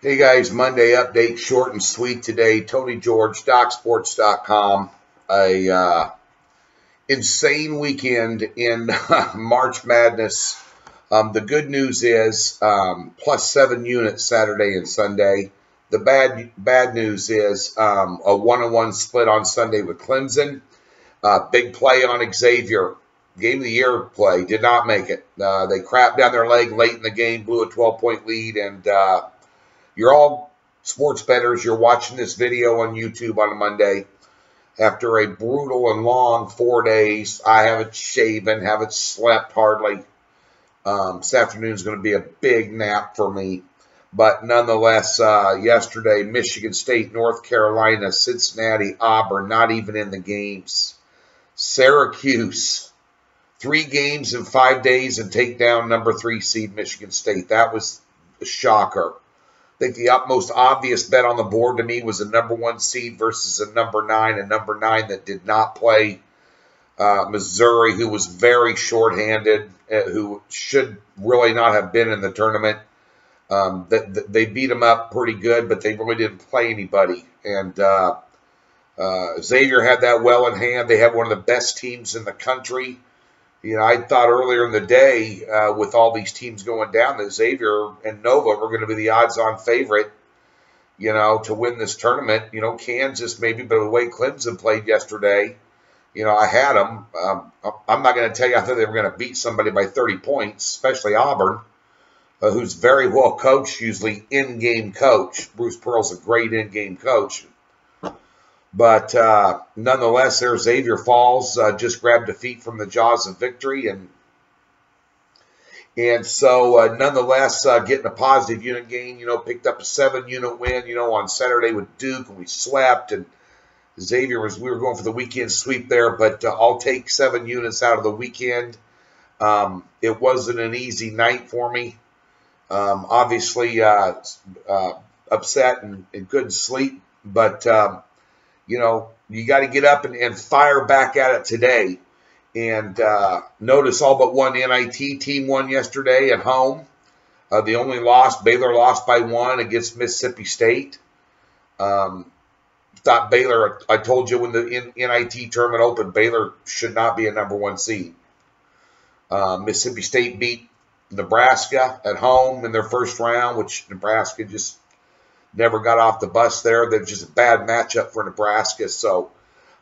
Hey guys, Monday update, short and sweet today. Tony George, DocSports.com. A insane weekend in March Madness. The good news is plus 7 units Saturday and Sunday. The bad news is a 1-1 split on Sunday with Clemson. Big play on Xavier. Game of the year play did not make it. They crapped down their leg late in the game, blew a 12-point lead, and you're all sports bettors. You're watching this video on YouTube on a Monday. After a brutal and long 4 days, I haven't shaven, haven't slept hardly. This afternoon is going to be a big nap for me. But nonetheless, yesterday, Michigan State, North Carolina, Cincinnati, Auburn, not even in the games. Syracuse, 3 games in 5 days and take down number 3 seed Michigan State. That was a shocker. I think the most obvious bet on the board to me was a number 1 seed versus a number 9 that did not play. Missouri, who was very shorthanded, who should really not have been in the tournament. They beat them up pretty good, but they really didn't play anybody. And Xavier had that well in hand. They have one of the best teams in the country. You know, I thought earlier in the day, with all these teams going down, that Xavier and Nova were going to be the odds-on favorite, you know, to win this tournament. You know, Kansas maybe, but the way Clemson played yesterday, you know, I had them. I'm not going to tell you I thought they were going to beat somebody by 30 points, especially Auburn, who's very well coached, usually in-game coach. Bruce Pearl's a great in-game coach. But nonetheless, there Xavier falls, just grabbed defeat from the jaws of victory. And so, nonetheless, getting a positive unit gain, you know, picked up a 7-unit win, you know, on Saturday with Duke, and we slept. And Xavier we were going for the weekend sweep there, but I'll take 7 units out of the weekend. It wasn't an easy night for me. Obviously, upset and couldn't sleep, but you know, you got to get up and fire back at it today. And notice all but one NIT team won yesterday at home. The only loss, Baylor lost by 1 against Mississippi State. Thought Baylor, I told you when the NIT tournament opened, Baylor should not be a number 1 seed. Mississippi State beat Nebraska at home in their first round, which Nebraska just never got off the bus there. They're just a bad matchup for Nebraska. So,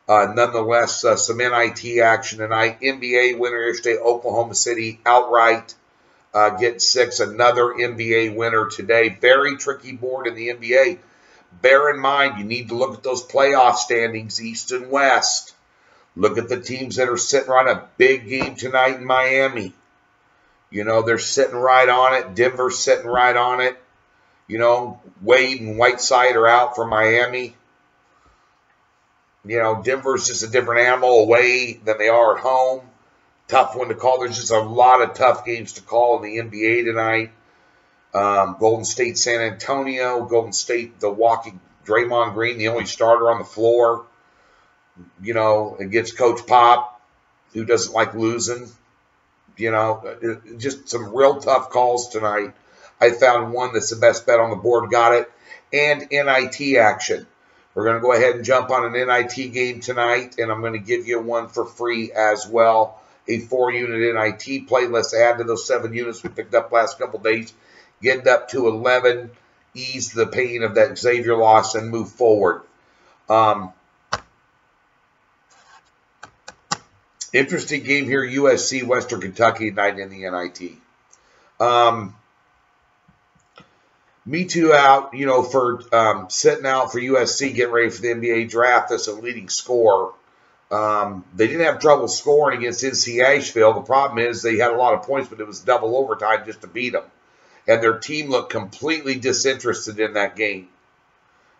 nonetheless, some NIT action tonight. NBA winner yesterday, Oklahoma City outright get 6. Another NBA winner today. Very tricky board in the NBA. Bear in mind, you need to look at those playoff standings, East and West. Look at the teams that are sitting on a big game tonight in Miami. You know, they're sitting right on it. Denver's sitting right on it. You know, Wade and Whiteside are out for Miami. You know, Denver's just a different animal away than they are at home. Tough one to call. There's just a lot of tough games to call in the NBA tonight. Golden State, San Antonio. Golden State, the walking Draymond Green, the only starter on the floor. You know, against Coach Pop, who doesn't like losing. You know, just some real tough calls tonight. I found one that's the best bet on the board, got it, and NIT action. We're going to go ahead and jump on an NIT game tonight, and I'm going to give you one for free as well, a 4-unit NIT play. Let's add to those 7 units we picked up last couple days, get up to 11, ease the pain of that Xavier loss, and move forward. Interesting game here, USC, Western Kentucky tonight in the NIT. Me Too out, you know, for sitting out for USC, getting ready for the NBA draft as a leading scorer. They didn't have trouble scoring against NC Asheville. The problem is they had a lot of points, but it was double overtime just to beat them. And their team looked completely disinterested in that game.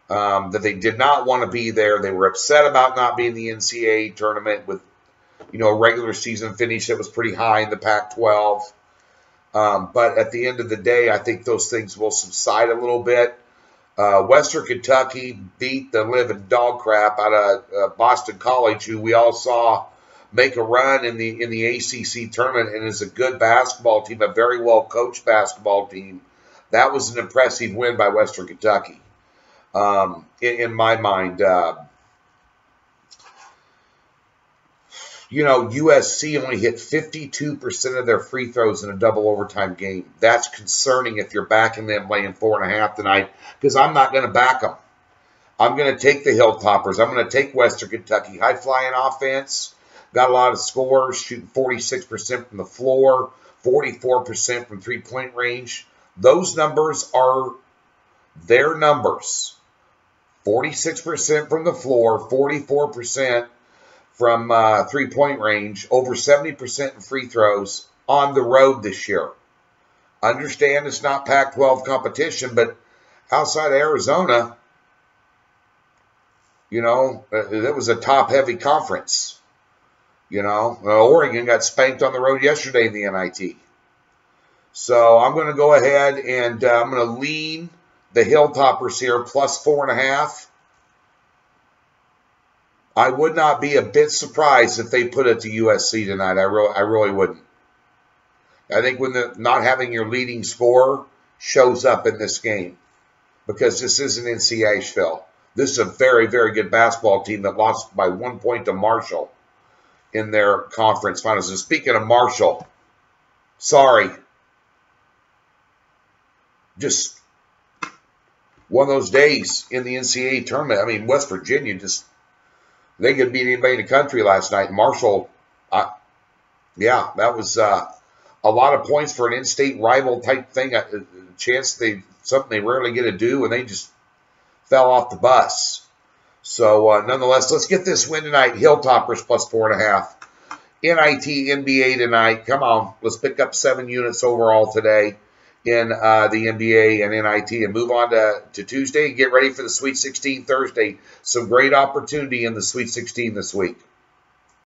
That they did not want to be there. They were upset about not being in the NCAA tournament with, you know, a regular season finish that was pretty high in the Pac-12. But at the end of the day, I think those things will subside a little bit. Western Kentucky beat the living dog crap out of Boston College, who we all saw make a run in the ACC tournament and is a good basketball team, a very well coached basketball team. That was an impressive win by Western Kentucky. In my mind, USC only hit 52% of their free throws in a double overtime game. That's concerning if you're backing them laying 4.5 tonight, because I'm not going to back them. I'm going to take the Hilltoppers. I'm going to take Western Kentucky. High-flying offense, got a lot of scores, shooting 46% from the floor, 44% from three-point range. Those numbers are their numbers. 46% from the floor, 44% from three-point range, over 70% in free throws on the road this year. Understand it's not Pac-12 competition, but outside of Arizona, that was a top-heavy conference. Oregon got spanked on the road yesterday in the NIT. So I'm going to go ahead and I'm going to lean the Hilltoppers here, plus 4.5. I would not be a bit surprised if they put it to USC tonight. I really wouldn't. I think when not having your leading scorer shows up in this game, because this isn't NC Asheville. This is a very, very good basketball team that lost by 1 point to Marshall in their conference finals. And speaking of Marshall, sorry. Just one of those days in the NCAA tournament. I mean, West Virginia they could beat anybody in the country last night. Marshall, that was a lot of points for an in-state rival type thing. A chance something they rarely get to do, and they just fell off the bus. So, nonetheless, let's get this win tonight. Hilltoppers plus 4.5. NIT NBA tonight. Come on, let's pick up 7 units overall today in the NBA and NIT, and move on to Tuesday and get ready for the Sweet 16 Thursday. Some great opportunity in the Sweet 16 this week.